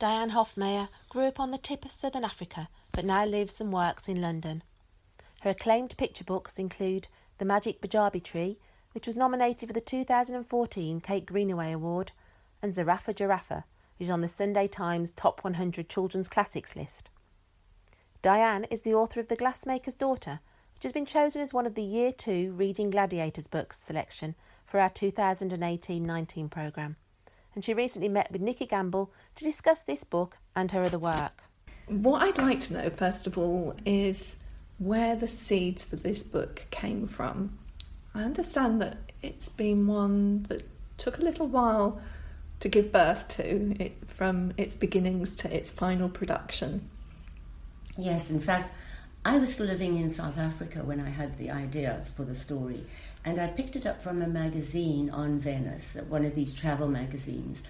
Dianne Hofmeyr grew up on the tip of southern Africa but now lives and works in London. Her acclaimed picture books include The Magic Bajabi Tree, which was nominated for the 2014 Kate Greenaway Award, and Zarafa Giraffa, which is on the Sunday Times Top 100 Children's Classics list. Dianne is the author of The Glassmaker's Daughter, which has been chosen as one of the Year 2 Reading Gladiators books selection for our 2018-19 programme. And she recently met with Nikki Gamble to discuss this book and her other work. What I'd like to know, first of all, is where the seeds for this book came from. I understand that it's been one that took a little while to give birth to, from its beginnings to its final production. Yes, in fact, I was still living in South Africa when I had the idea for the story, and I picked it up from a magazine on Venice, one of these travel magazines,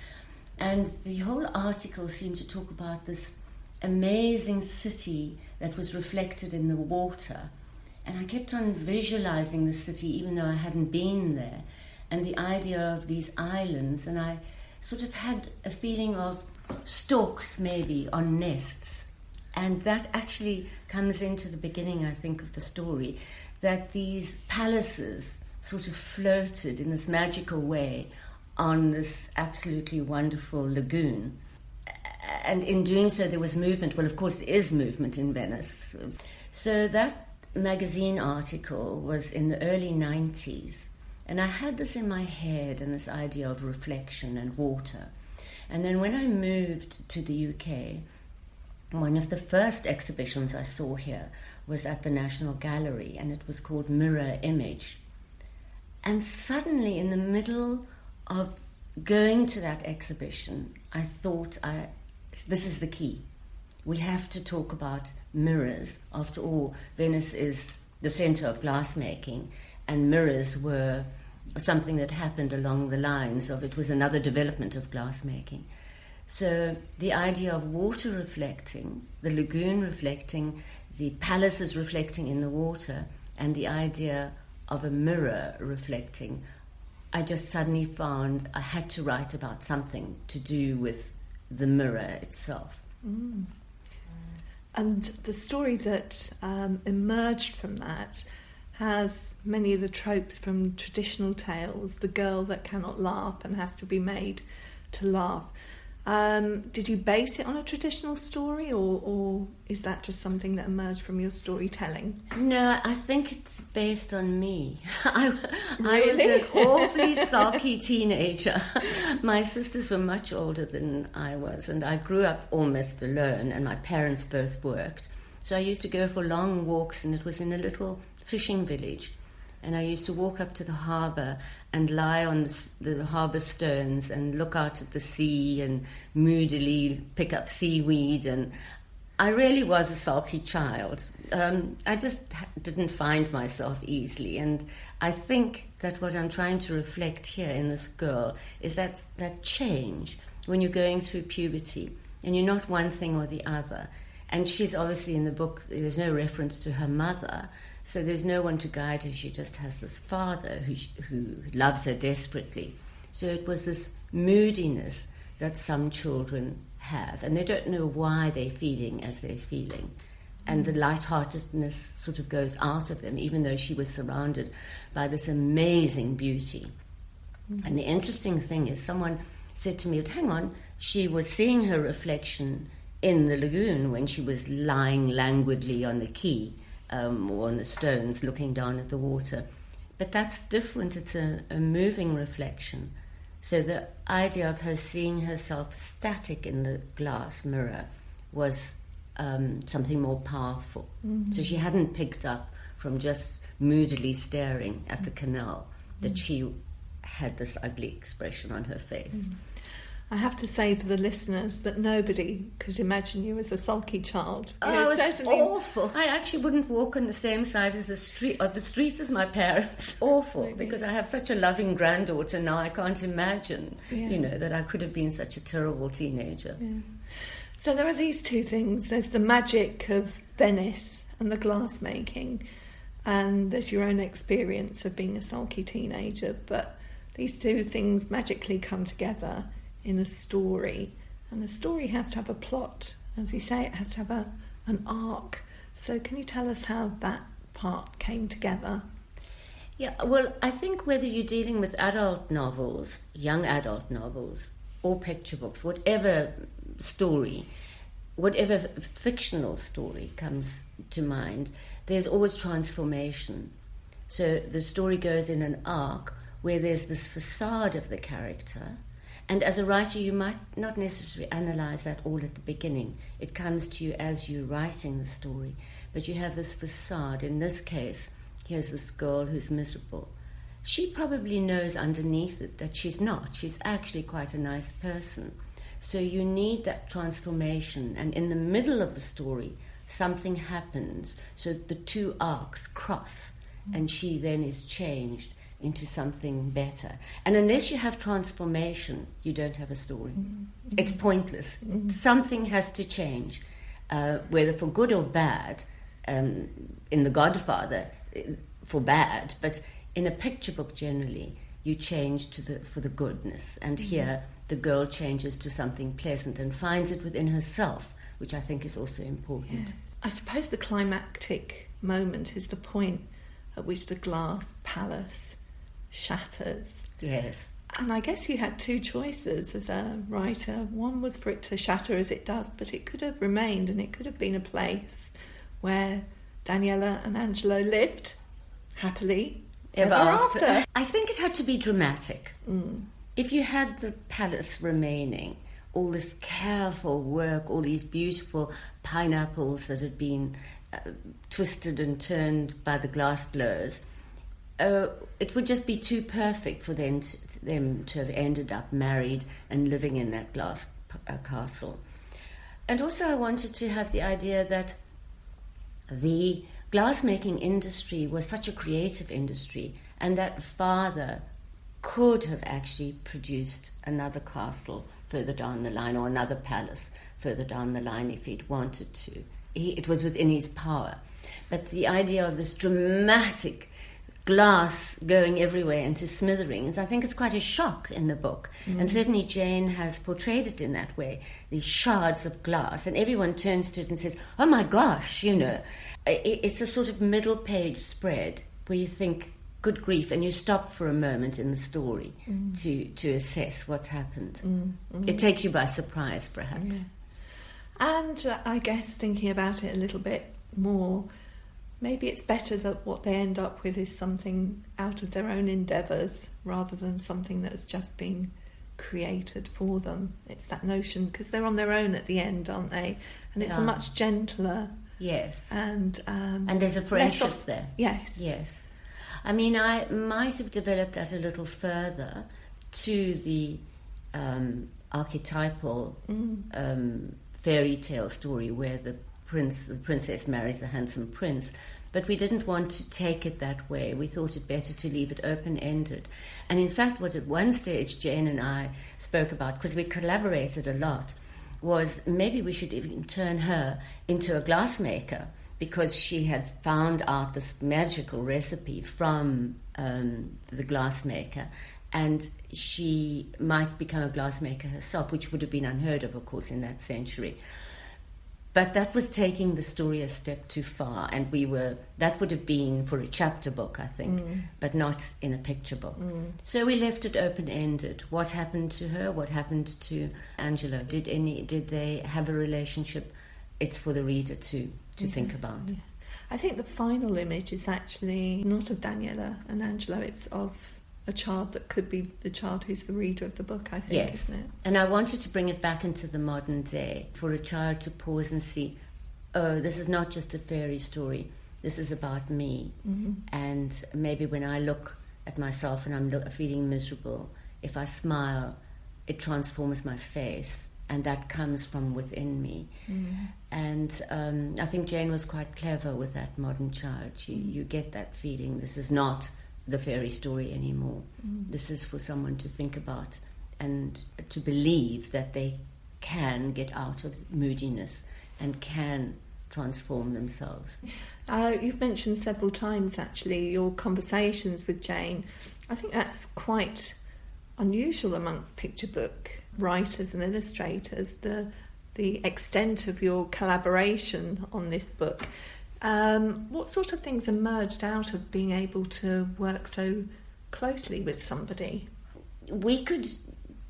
and the whole article seemed to talk about this amazing city that was reflected in the water, and I kept on visualizing the city even though I hadn't been there, and the idea of these islands, and I sort of had a feeling of storks maybe on nests. And that actually comes into the beginning, I think, of the story, that these palaces sort of floated in this magical way on this absolutely wonderful lagoon. And in doing so, there was movement. Well, of course, there is movement in Venice. So that magazine article was in the early 90s. And I had this in my head, and this idea of reflection and water. And then when I moved to the UK, one of the first exhibitions I saw here was at the National Gallery, and it was called Mirror Image. And suddenly, in the middle of going to that exhibition, I thought, this is the key. We have to talk about mirrors. After all, Venice is the center of glassmaking, and mirrors were something that happened along the lines of, it was another development of glassmaking. So the idea of water reflecting, the lagoon reflecting, the palaces reflecting in the water, and the idea of a mirror reflecting, I just suddenly found I had to write about something to do with the mirror itself. Mm. And the story that emerged from that has many of the tropes from traditional tales, the girl that cannot laugh and has to be made to laugh. Did you base it on a traditional story, or is that just something that emerged from your storytelling? No, I think it's based on me. I was Really? an awfully sulky teenager. My sisters were much older than I was, and I grew up almost alone, and my parents both worked. So I used to go for long walks, and it was in a little fishing village. And I used to walk up to the harbour and lie on the harbour stones and look out at the sea and moodily pick up seaweed. And I really was a sulky child. I just didn't find myself easily. And I think that what I'm trying to reflect here in this girl is that change when you're going through puberty and you're not one thing or the other. And she's obviously in the book, there's no reference to her mother. So there's no one to guide her. She just has this father who loves her desperately. So it was this moodiness that some children have, and they don't know why they're feeling as they're feeling. And the lightheartedness sort of goes out of them, even though she was surrounded by this amazing beauty. Mm-hmm. And the interesting thing is, someone said to me, hang on, she was seeing her reflection in the lagoon when she was lying languidly on the quay. Or on the stones looking down at the water. But that's different. It's a moving reflection. So the idea of her seeing herself static in the glass mirror was something more powerful. Mm-hmm. So she hadn't picked up from just moodily staring at the canal that she had this ugly expression on her face. Mm. I have to say for the listeners that nobody could imagine you as a sulky child. It's awful. I actually wouldn't walk on the same side as the street as my parents. Awful, absolutely. Because I have such a loving granddaughter now. I can't imagine, that I could have been such a terrible teenager. Yeah. So there are these two things. There's the magic of Venice and the glassmaking, and there's your own experience of being a sulky teenager. But these two things magically come together in a story. And a story has to have a plot. As you say, it has to have an arc. So can you tell us how that part came together? Yeah, well, I think whether you're dealing with adult novels, young adult novels, or picture books, whatever story, whatever fictional story comes to mind, there's always transformation. So the story goes in an arc where there's this facade of the character, and as a writer you might not necessarily analyse that all at the beginning. It comes to you as you're writing the story, but you have this facade. In this case, here's this girl who's miserable. She probably knows underneath it that she's not. She's actually quite a nice person. So you need that transformation, and in the middle of the story, something happens, so the two arcs cross, and she then is changed into something better. And unless you have transformation, you don't have a story. Mm-hmm. It's pointless. Mm-hmm. Something has to change, whether for good or bad. In The Godfather, for bad, but in a picture book generally, you change for the goodness. And here, the girl changes to something pleasant and finds it within herself, which I think is also important. Yeah. I suppose the climactic moment is the point at which the glass palace shatters. Yes. And I guess you had two choices as a writer. One was for it to shatter as it does, but it could have remained, and it could have been a place where Daniela and Angelo lived happily ever after. I think it had to be dramatic. If you had the palace remaining, all this careful work, all these beautiful pineapples that had been twisted and turned by the glass blowers, it would just be too perfect for them to have ended up married and living in that glass castle. And also I wanted to have the idea that the glassmaking industry was such a creative industry, and that father could have actually produced another castle further down the line, or another palace further down the line if he'd wanted to. It was within his power. But the idea of this dramatic glass going everywhere into smithereens, I think it's quite a shock in the book. And certainly Jane has portrayed it in that way, these shards of glass, and everyone turns to it and says, oh my gosh, you know. It's a sort of middle page spread where you think, good grief, and you stop for a moment in the story to assess what's happened. It takes you by surprise, perhaps. Yeah. And I guess thinking about it a little bit more, maybe it's better that what they end up with is something out of their own endeavours rather than something that's just been created for them. It's that notion, because they're on their own at the end, aren't they? And it's a much gentler... Yes. And there's a friendship there. Yes. Yes. I mean, I might have developed that a little further to the archetypal fairy tale story where the princess marries a handsome prince, but we didn't want to take it that way. We thought it better to leave it open-ended. And in fact, what at one stage Jane and I spoke about, because we collaborated a lot, was maybe we should even turn her into a glassmaker, because she had found out this magical recipe from the glassmaker, and she might become a glassmaker herself, which would have been unheard of course, in that century. But that was taking the story a step too far, and that would have been for a chapter book, I think, but not in a picture book. So we left it open-ended. What happened to her? What happened to Angelo? Did they have a relationship? It's for the reader to think about. Yeah. I think the final image is actually not of Daniela and Angelo, it's of a child that could be the child who's the reader of the book, I think, yes. Isn't it? And I wanted to bring it back into the modern day for a child to pause and see, oh, this is not just a fairy story, this is about me. And maybe when I look at myself and I'm feeling miserable, if I smile, it transforms my face, and that comes from within me. And I think Jane was quite clever with that modern child. You get that feeling, this is not the fairy story anymore. This is for someone to think about and to believe that they can get out of moodiness and can transform themselves. You've mentioned several times actually your conversations with Jane. I think that's quite unusual amongst picture book writers and illustrators, the extent of your collaboration on this book. What sort of things emerged out of being able to work so closely with somebody? We could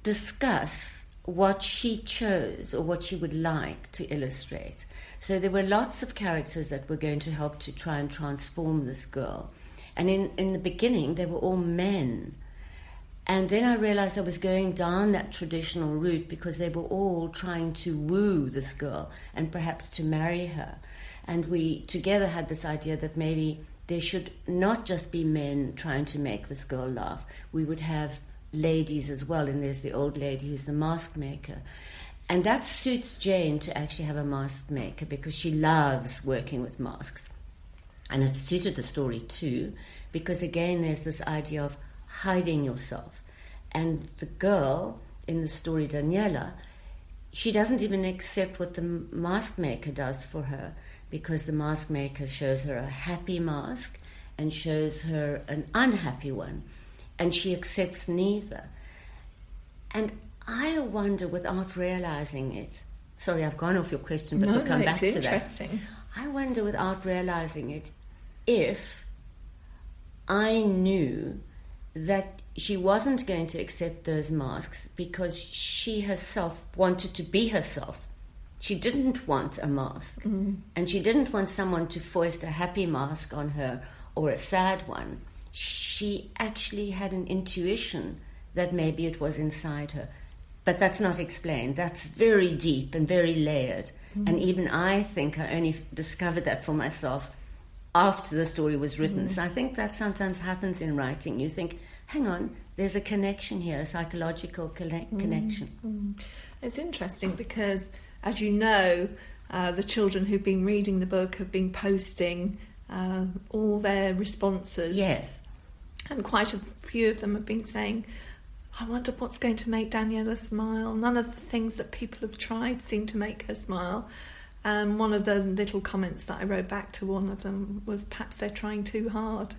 discuss what she chose or what she would like to illustrate. So there were lots of characters that were going to help to try and transform this girl. And in the beginning, they were all men. And then I realized I was going down that traditional route because they were all trying to woo this girl and perhaps to marry her. And we together had this idea that maybe there should not just be men trying to make this girl laugh. We would have ladies as well, and there's the old lady who's the mask maker. And that suits Jane to actually have a mask maker because she loves working with masks. And it suited the story too, because again there's this idea of hiding yourself. And the girl in the story, Daniela, she doesn't even accept what the mask maker does for her, because the mask maker shows her a happy mask and shows her an unhappy one, and she accepts neither. And I wonder, without realizing it, sorry, I've gone off your question, but we'll come back to that. It's interesting. I wonder, without realizing it, if I knew that she wasn't going to accept those masks because she herself wanted to be herself. She didn't want a mask. Mm. And she didn't want someone to foist a happy mask on her or a sad one. She actually had an intuition that maybe it was inside her. But that's not explained. That's very deep and very layered. Mm. And even I think I only discovered that for myself after the story was written. Mm. So I think that sometimes happens in writing. You think, hang on, there's a connection here, a psychological connection. Mm. It's interesting because, as you know, the children who've been reading the book have been posting all their responses. Yes. And quite a few of them have been saying, I wonder what's going to make Daniela smile. None of the things that people have tried seem to make her smile. One of the little comments that I wrote back to one of them was, perhaps they're trying too hard.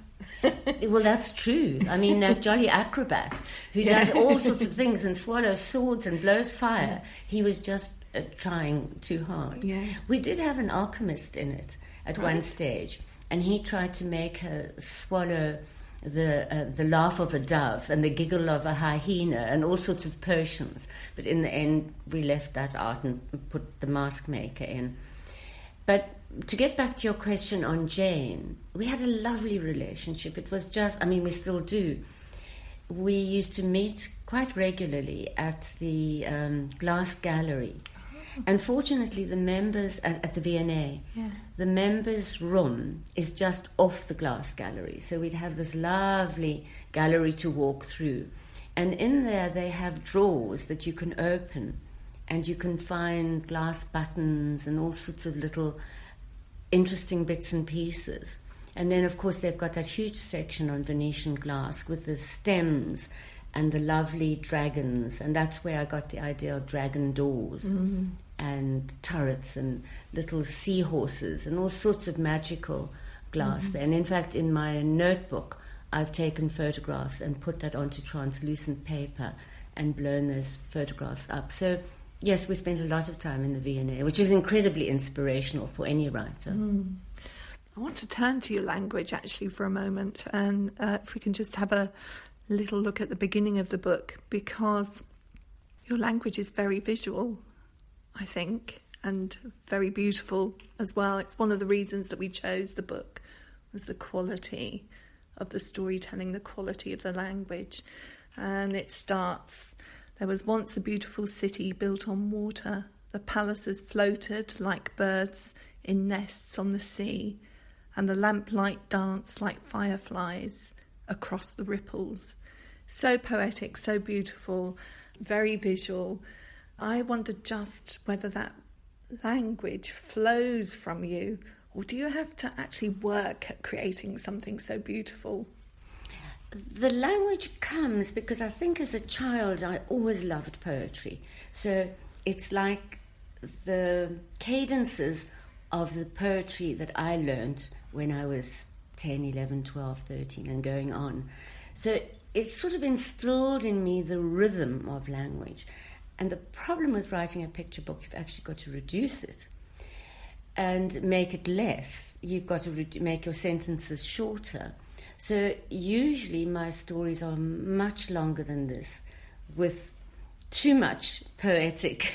Well, that's true. I mean, that jolly acrobat who does all sorts of things and swallows swords and blows fire, he was just trying too hard. Yeah. We did have an alchemist in it at one stage, and he tried to make her swallow the laugh of a dove and the giggle of a hyena and all sorts of potions. But in the end, we left that out and put the mask maker in. But to get back to your question on Jane, we had a lovely relationship. It was just, I mean, we still do. We used to meet quite regularly at the Glass Gallery. Unfortunately, the members at the V&A, the members' room is just off the Glass Gallery. So we'd have this lovely gallery to walk through. And in there, they have drawers that you can open, and you can find glass buttons and all sorts of little interesting bits and pieces. And then, of course, they've got that huge section on Venetian glass with the stems and the lovely dragons. And that's where I got the idea of dragon doors. Mm-hmm. And turrets and little seahorses and all sorts of magical glass there. And in fact, in my notebook, I've taken photographs and put that onto translucent paper and blown those photographs up. So, yes, we spent a lot of time in the V&A, which is incredibly inspirational for any writer. Mm. I want to turn to your language, actually, for a moment. And if we can just have a little look at the beginning of the book, because your language is very visual, I think, and very beautiful as well. It's one of the reasons that we chose the book, was the quality of the storytelling, the quality of the language. And it starts, there was once a beautiful city built on water. The palaces floated like birds in nests on the sea, and the lamplight danced like fireflies across the ripples. So poetic, so beautiful, very visual. I wondered just whether that language flows from you, or do you have to actually work at creating something so beautiful? The language comes because I think as a child I always loved poetry. So it's like the cadences of the poetry that I learnt when I was 10, 11, 12, 13 and going on. So it's sort of instilled in me the rhythm of language. And the problem with writing a picture book, you've actually got to reduce it and make it less. You've got to make your sentences shorter. So usually my stories are much longer than this, with too much poetic,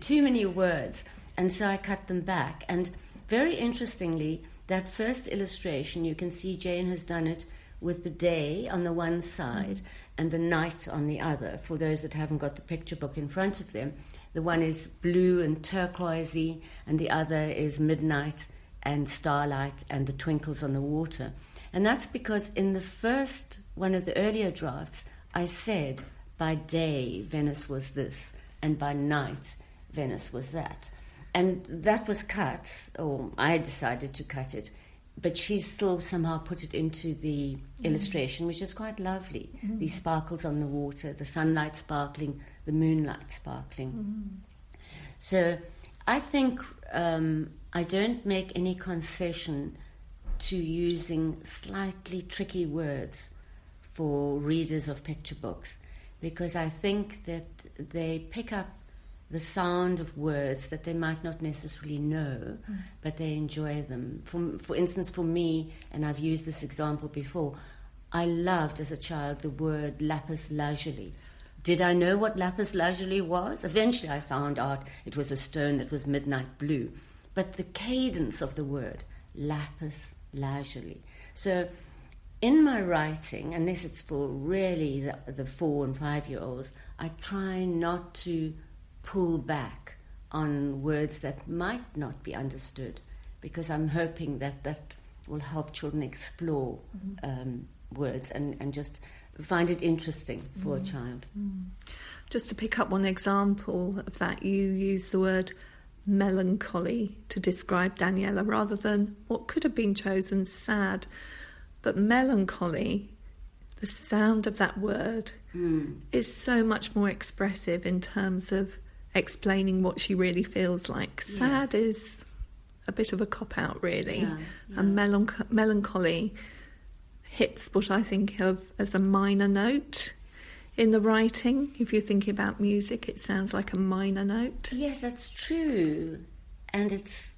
too many words. And so I cut them back. And very interestingly, that first illustration, you can see Jane has done it with the day on the one side and the night on the other. For those that haven't got the picture book in front of them, the one is blue and turquoisey, and the other is midnight and starlight and the twinkles on the water. And that's because in the first, one of the earlier drafts, I said by day Venice was this, and by night Venice was that. And that was cut, or I decided to cut it, but she still somehow put it into the illustration, which is quite lovely. These sparkles on the water, the sunlight sparkling, the moonlight sparkling. So I think I don't make any concession to using slightly tricky words for readers of picture books, because I think that they pick up the sound of words that they might not necessarily know, but they enjoy them. For instance, for me, and I've used this example before, I loved as a child the word lapis lazuli. Did I know what lapis lazuli was? Eventually I found out it was a stone that was midnight blue. But the cadence of the word, lapis lazuli. So in my writing, unless it's for really the 4 and 5-year-olds, I try not to pull back on words that might not be understood, because I'm hoping that will help children explore words and just find it interesting for a child. Just to pick up one example of that, you use the word melancholy to describe Daniela rather than what could have been chosen, sad. But melancholy, the sound of that word is so much more expressive in terms of explaining what she really feels like. Sad is a bit of a cop-out, really. And melancholy hits what I think of as a minor note in the writing. If you're thinking about music, it sounds like a minor note. Yes, that's true. And it's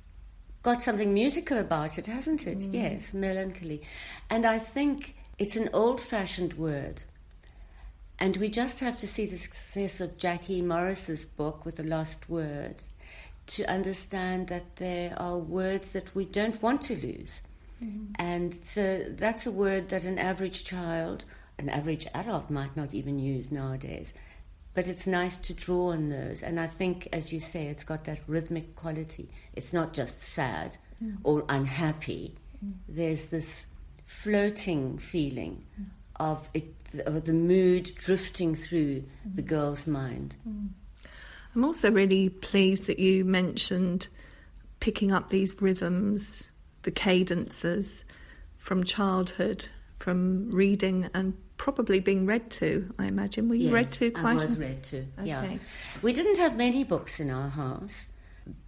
got something musical about it, hasn't it? Yes, melancholy. And I think it's an old-fashioned word. And we just have to see the success of Jackie Morris's book with The Lost Words to understand that there are words that we don't want to lose. And so that's a word that an average child, an average adult might not even use nowadays. But it's nice to draw on those. And I think, as you say, it's got that rhythmic quality. It's not just sad or unhappy. There's this floating feeling of the mood drifting through the girl's mind. I'm also really pleased that you mentioned picking up these rhythms, the cadences from childhood, from reading and probably being read to, I imagine. Were you read to quite? I was read to, yeah. Okay. We didn't have many books in our house,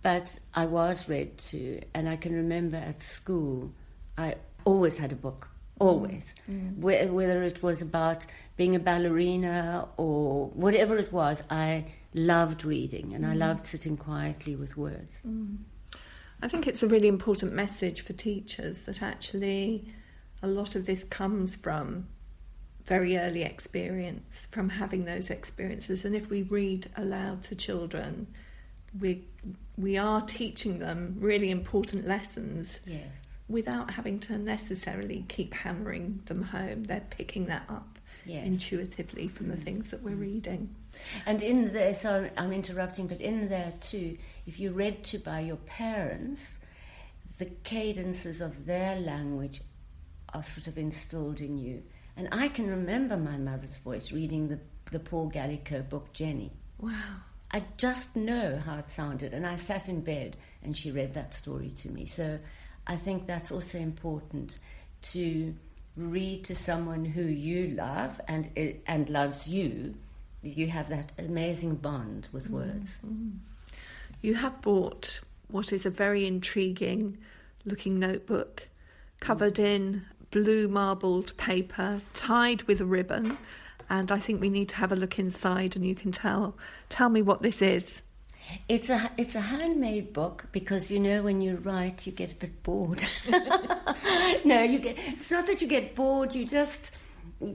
but I was read to, and I can remember at school, I always had a book. Always. Whether it was about being a ballerina or whatever it was, I loved reading and I loved sitting quietly with words. I think it's a really important message for teachers that actually a lot of this comes from very early experience, from having those experiences. And if we read aloud to children, we are teaching them really important lessons. Yes. Without having to necessarily keep hammering them home. They're picking that up intuitively from the things that we're reading. And in there, so I'm interrupting, but in there too, if you read to by your parents, the cadences of their language are sort of instilled in you. And I can remember my mother's voice reading the Paul Gallico book, Jenny. Wow. I just know how it sounded. And I sat in bed and she read that story to me. So I think that's also important, to read to someone who you love and loves you. You have that amazing bond with words. You have bought what is a very intriguing looking notebook covered in blue marbled paper, tied with a ribbon, and I think we need to have a look inside, and you can tell me what this is. It's a handmade book because, you know, when you write, you get a bit bored. No, it's not that you get bored, you just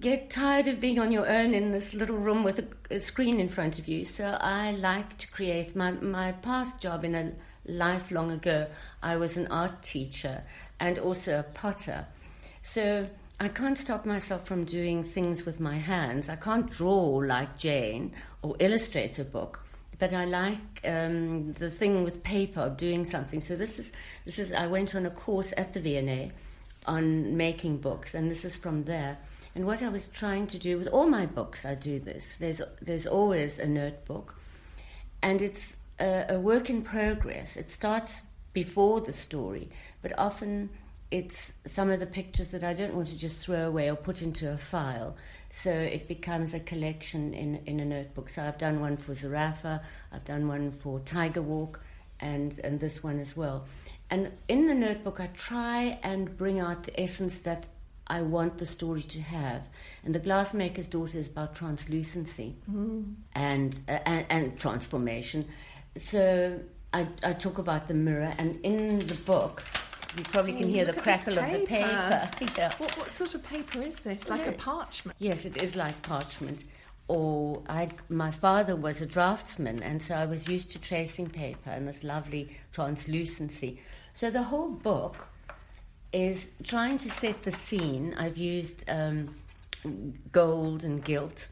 get tired of being on your own in this little room with a screen in front of you. So I like to create my past job in a life long ago. I was an art teacher and also a potter. So I can't stop myself from doing things with my hands. I can't draw like Jane or illustrate a book. But I like the thing with paper, doing something. So this is. I went on a course at the V&A on making books, and this is from there. And what I was trying to do with all my books, I do this. There's always a notebook, and it's a work in progress. It starts before the story, but often it's some of the pictures that I don't want to just throw away or put into a file. So it becomes a collection in a notebook. So I've done one for Zarafa, I've done one for Tiger Walk, and this one as well. And in the notebook, I try and bring out the essence that I want the story to have. And The Glassmaker's Daughter is about translucency and transformation. So I talk about the mirror, and in the book, you probably can hear the crackle of the paper. Yeah. What sort of paper is this? Like a parchment? Yes, it is like parchment. Or my father was a draftsman, and so I was used to tracing paper and this lovely translucency. So the whole book is trying to set the scene. I've used gold and gilt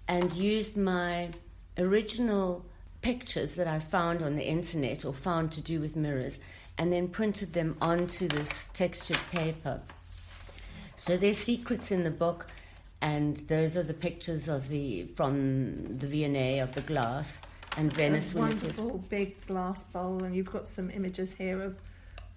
and used my original pictures that I found on the internet or found to do with mirrors, and then printed them onto this textured paper. So there's secrets in the book, and those are the pictures from the V&A of the glass and It's Venice. a wonderful big glass bowl, and you've got some images here of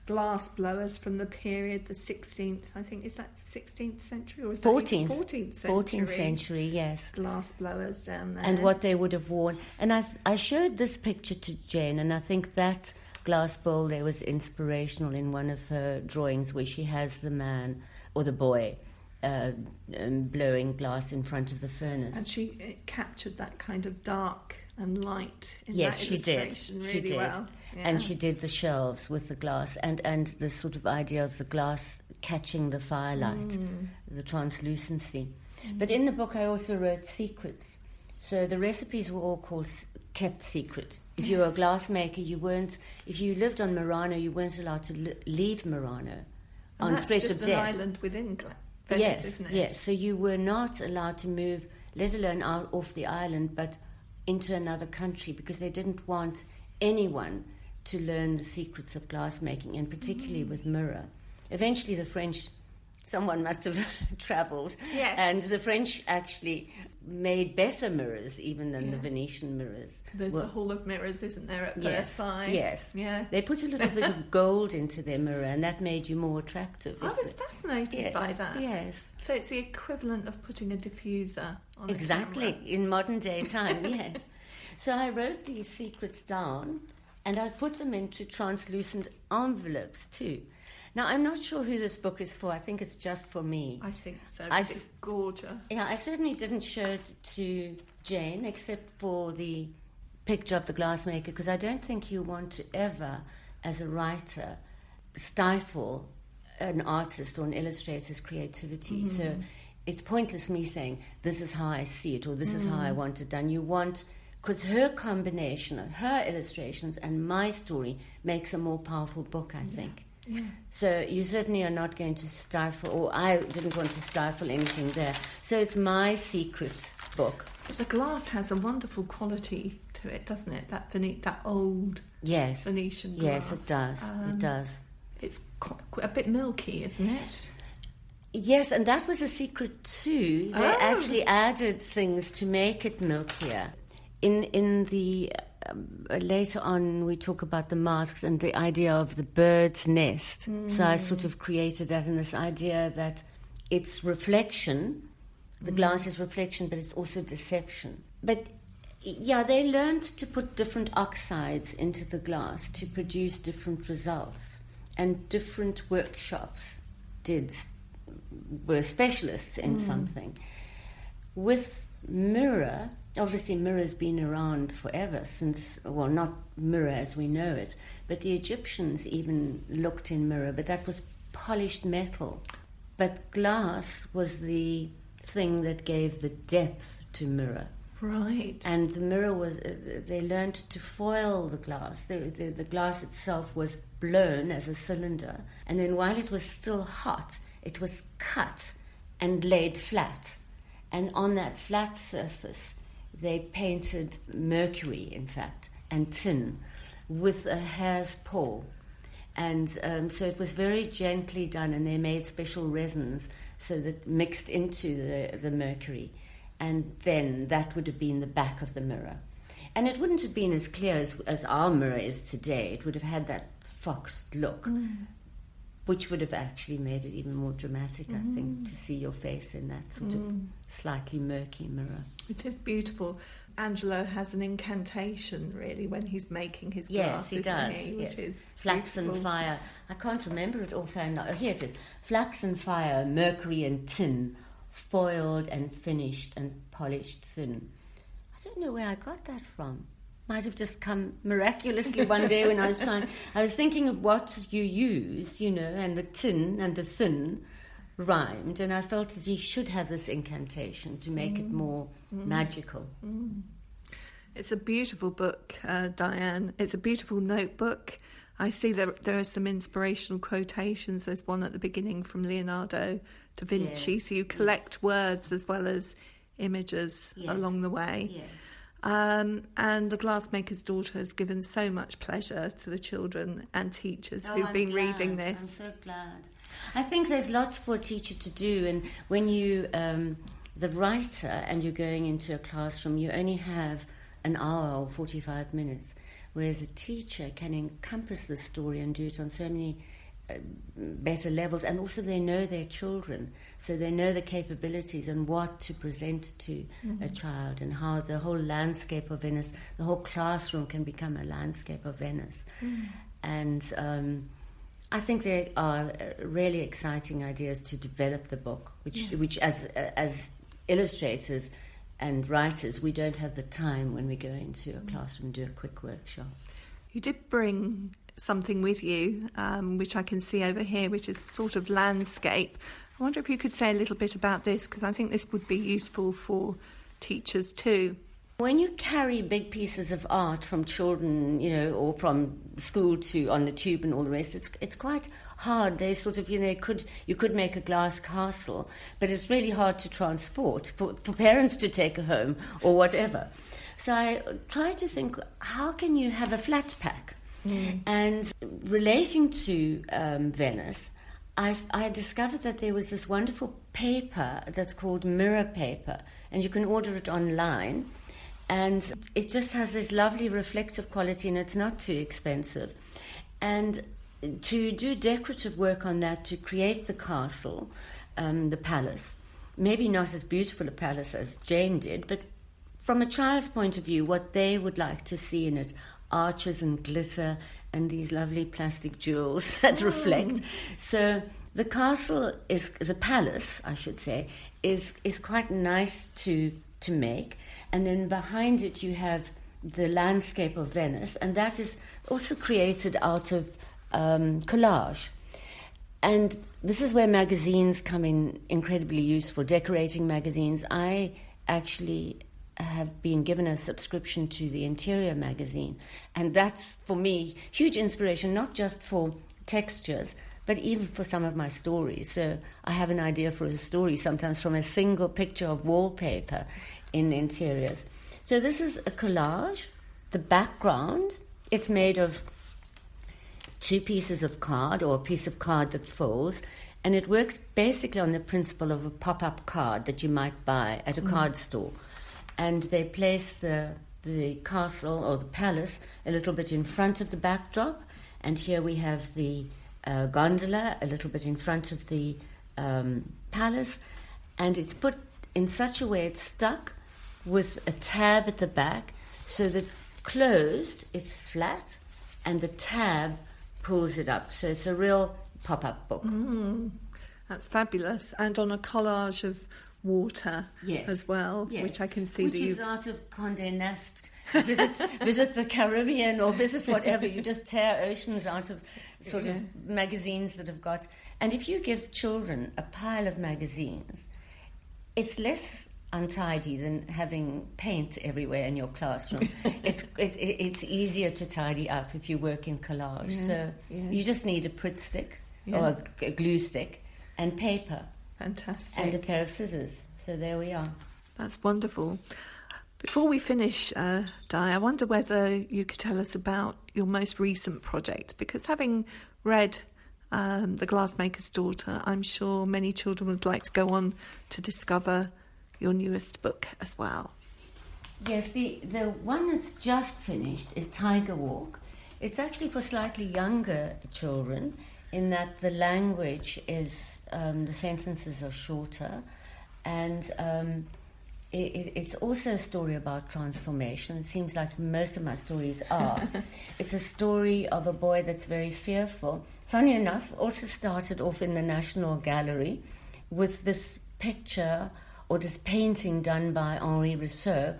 glass blowers from the period, the 16th, I think, is that 16th century or is that 14th 14th century? 14th century, yes. Glass blowers down there. And what they would have worn. And I showed this picture to Jane, and I think that glass bowl there was inspirational in one of her drawings where she has the man or the boy blowing glass in front of the furnace. And she captured that kind of dark and light in yes, that she did. illustration really She did. well. Yeah. And she did the shelves with the glass and the sort of idea of the glass catching the firelight, the translucency. But in the book I also wrote secrets. So the recipes were all kept secret. If you were a glassmaker, if you lived on Murano, you weren't allowed to leave Murano on threat of death. That's just an island within Venice, isn't it? Yes, so you were not allowed to move, let alone out off the island, but into another country, because they didn't want anyone to learn the secrets of glassmaking, and particularly with mirror. Eventually the French, someone must have travelled, yes. And the French actually made better mirrors even than the Venetian mirrors. There's the Hall of Mirrors, isn't there, at Versailles? Yes. Yeah. They put a little bit of gold into their mirror, and that made you more attractive. I was fascinated by that. Yes. So it's the equivalent of putting a diffuser on exactly, a camera. in modern day time, yes. So I wrote these secrets down, and I put them into translucent envelopes too. Now, I'm not sure who this book is for. I think it's just for me. I think so. It's gorgeous. Yeah, I certainly didn't show it to Jane, except for the picture of the glassmaker, because I don't think you want to ever, as a writer, stifle an artist or an illustrator's creativity. So it's pointless me saying, this is how I see it, or this is how I want it done. You want... Because her combination of her illustrations and my story makes a more powerful book, I think. Yeah. So you certainly are not going to stifle, or I didn't want to stifle anything there. So it's my secret book. The glass has a wonderful quality to it, doesn't it? That old Venetian glass. Yes, it does. It does. It's a bit milky, isn't it? Yes, and that was a secret too. They actually added things to make it milkier. In the later on, we talk about the masks and the idea of the bird's nest. So I sort of created that in this idea that it's reflection. The glass is reflection, but it's also deception. But yeah, they learned to put different oxides into the glass to produce different results, and different workshops were specialists in something. With mirror, obviously mirror's been around forever since, well, not mirror as we know it, but the Egyptians even looked in mirror, but that was polished metal. But glass was the thing that gave the depth to mirror. Right. And the mirror was, they learned to foil the glass. The glass itself was blown as a cylinder, and then while it was still hot, it was cut and laid flat. And on that flat surface, they painted mercury, in fact, and tin with a hare's paw. And so it was very gently done, and they made special resins so that mixed into the mercury. And then that would have been the back of the mirror. And it wouldn't have been as clear as our mirror is today. It would have had that foxed look, which would have actually made it even more dramatic, I think, to see your face in that sort of slightly murky mirror. It is beautiful. Angelo has an incantation, really, when he's making his glass, yes, he does. Which is flax beautiful. and fire. I can't remember it offhand. Oh, here it is. Flax and fire, mercury and tin, foiled and finished and polished thin. I don't know where I got that from. Might have just come miraculously one day when I was thinking of what you used, and the tin and the thin rhymed, and I felt that you should have this incantation to make it more magical. It's a beautiful book, Dianne. It's a beautiful notebook. I see that there are some inspirational quotations. There's one at the beginning from Leonardo da Vinci. Yes. So you collect words as well as images along the way. Yes. And The Glassmaker's Daughter has given so much pleasure to the children and teachers who've been reading this. I'm so glad. I think there's lots for a teacher to do, and when you, the writer, and you're going into a classroom, you only have an hour or 45 minutes, whereas a teacher can encompass the story and do it on so many better levels, and also they know their children, so they know the capabilities and what to present to a child, and how the whole landscape of Venice, the whole classroom can become a landscape of Venice. And I think there are really exciting ideas to develop the book, which as illustrators and writers, we don't have the time when we go into a classroom and do a quick workshop. You did bring something with you, which I can see over here, which is sort of landscape. I wonder if you could say a little bit about this, because I think this would be useful for teachers too. When you carry big pieces of art from children, or from school to on the tube and all the rest, it's quite hard. They sort of, you could make a glass castle, but it's really hard to transport for parents to take home or whatever. So I try to think, how can you have a flat pack? And relating to Venice, I discovered that there was this wonderful paper that's called mirror paper, and you can order it online. And it just has this lovely reflective quality, and it's not too expensive. And to do decorative work on that, to create the castle, the palace, maybe not as beautiful a palace as Jane did, but from a child's point of view, what they would like to see in it, arches and glitter and these lovely plastic jewels that reflect. So the castle the palace, I should say, is quite nice to make. And then behind it you have the landscape of Venice, and that is also created out of collage. And this is where magazines come in incredibly useful, decorating magazines. I actually have been given a subscription to the Interior magazine, and that's, for me, huge inspiration, not just for textures, but even for some of my stories. So I have an idea for a story sometimes from a single picture of wallpaper in Interiors. So this is a collage. The background, it's made of 2 pieces of card, or a piece of card that folds, and it works basically on the principle of a pop-up card that you might buy at a card store. And they place the castle or the palace a little bit in front of the backdrop, and here we have the gondola a little bit in front of the palace, and it's put in such a way it's stuck with a tab at the back, so that closed it's flat and the tab pulls it up, so it's a real pop-up book. That's fabulous. And on a collage of water Yes. as well, Yes. which I can see which that is out of Condé Nast. Visit the Caribbean or visit whatever. You just tear oceans out of sort of magazines that have got. And if you give children a pile of magazines, it's less untidy than having paint everywhere in your classroom. It's easier to tidy up if you work in collage. So you just need a Pritt stick or a glue stick and paper. Fantastic. And a pair of scissors. So there we are. That's wonderful. Before we finish, Di, I wonder whether you could tell us about your most recent project, because having read The Glassmaker's Daughter, I'm sure many children would like to go on to discover your newest book as well. Yes, the one that's just finished is Tiger Walk. It's actually for slightly younger children in that the language is, the sentences are shorter, and it's also a story about transformation. It seems like most of my stories are. It's a story of a boy that's very fearful. Funny enough, also started off in the National Gallery with this picture or this painting done by Henri Rousseau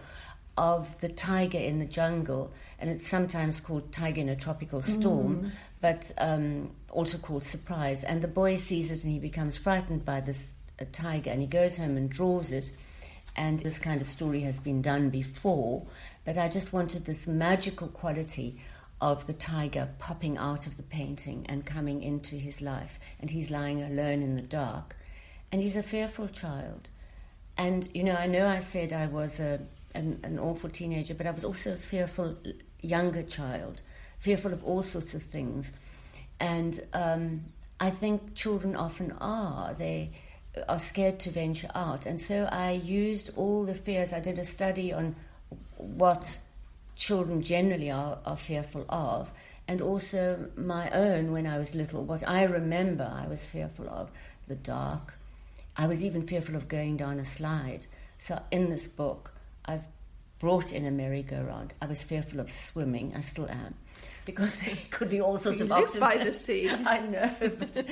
of the tiger in the jungle, and it's sometimes called Tiger in a Tropical Storm, but also called Surprise. And the boy sees it and he becomes frightened by this tiger, and he goes home and draws it. And this kind of story has been done before, but I just wanted this magical quality of the tiger popping out of the painting and coming into his life. And he's lying alone in the dark. And he's a fearful child. And, you know I said I was an awful teenager, but I was also a fearful younger child, fearful of all sorts of things. And I think children often are. They are scared to venture out. And so I used all the fears. I did a study on what children generally are fearful of, and also my own when I was little, what I remember I was fearful of, the dark. I was even fearful of going down a slide. So in this book, I've brought in a merry-go-round. I was fearful of swimming. I still am. Because there could be all sorts of octopuses. by the sea. I know, but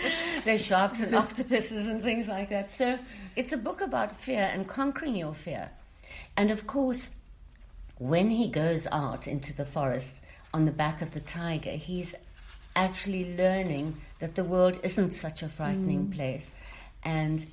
there's sharks and octopuses and things like that. So it's a book about fear and conquering your fear. And of course, when he goes out into the forest on the back of the tiger, he's actually learning that the world isn't such a frightening place. And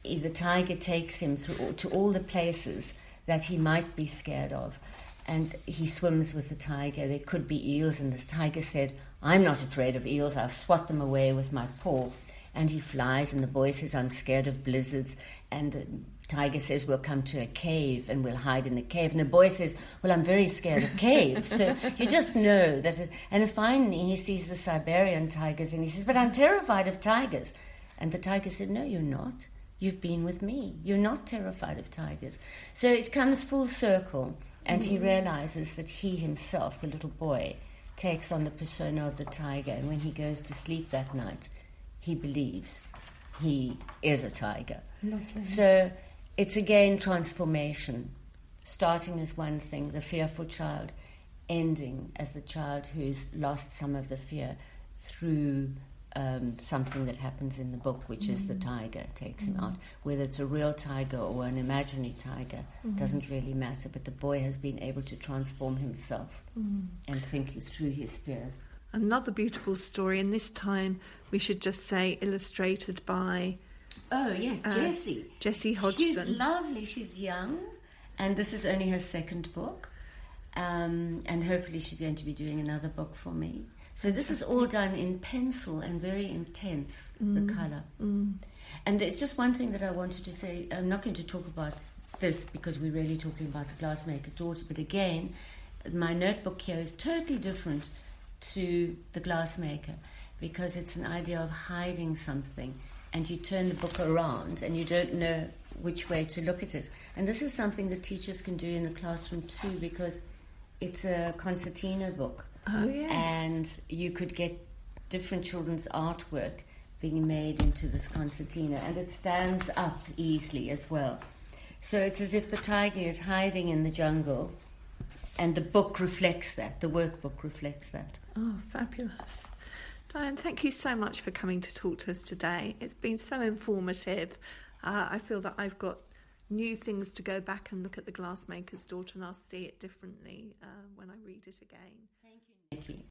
the tiger takes him through to all the places that he might be scared of. And he swims with the tiger. There could be eels, and the tiger said, "I'm not afraid of eels. I'll swat them away with my paw." And he flies, and the boy says, "I'm scared of blizzards." And the tiger says, "We'll come to a cave, and we'll hide in the cave." And the boy says, "Well, I'm very scared of caves." So you just know that. And finally, he sees the Siberian tigers, and he says, "But I'm terrified of tigers." And the tiger said, "No, you're not. You've been with me. You're not terrified of tigers." So it comes full circle. And he realizes that he himself, the little boy, takes on the persona of the tiger. And when he goes to sleep that night, he believes he is a tiger. Lovely. So it's again transformation, starting as one thing, the fearful child, ending as the child who's lost some of the fear through something that happens in the book, which is the tiger takes him out. Whether it's a real tiger or an imaginary tiger doesn't really matter, but the boy has been able to transform himself and think through his fears. Another beautiful story, and this time we should just say illustrated by... Oh, yes, Jessie. Jessie Hodgson. She's lovely. She's young, and this is only her second book, and hopefully she's going to be doing another book for me. So this is all done in pencil and very intense, the colour. And there's just one thing that I wanted to say. I'm not going to talk about this because we're really talking about The Glassmaker's Daughter, but again, my notebook here is totally different to The Glassmaker because it's an idea of hiding something, and you turn the book around and you don't know which way to look at it. And this is something that teachers can do in the classroom too, because it's a concertina book. Oh, yes. And you could get different children's artwork being made into this concertina, and it stands up easily as well. So it's as if the tiger is hiding in the jungle, and the book reflects that, the workbook reflects that. Oh, fabulous. Dianne, thank you so much for coming to talk to us today. It's been so informative. I feel that I've got new things to go back and look at The Glassmaker's Daughter, and I'll see it differently when I read it again. Thank you, Nikki.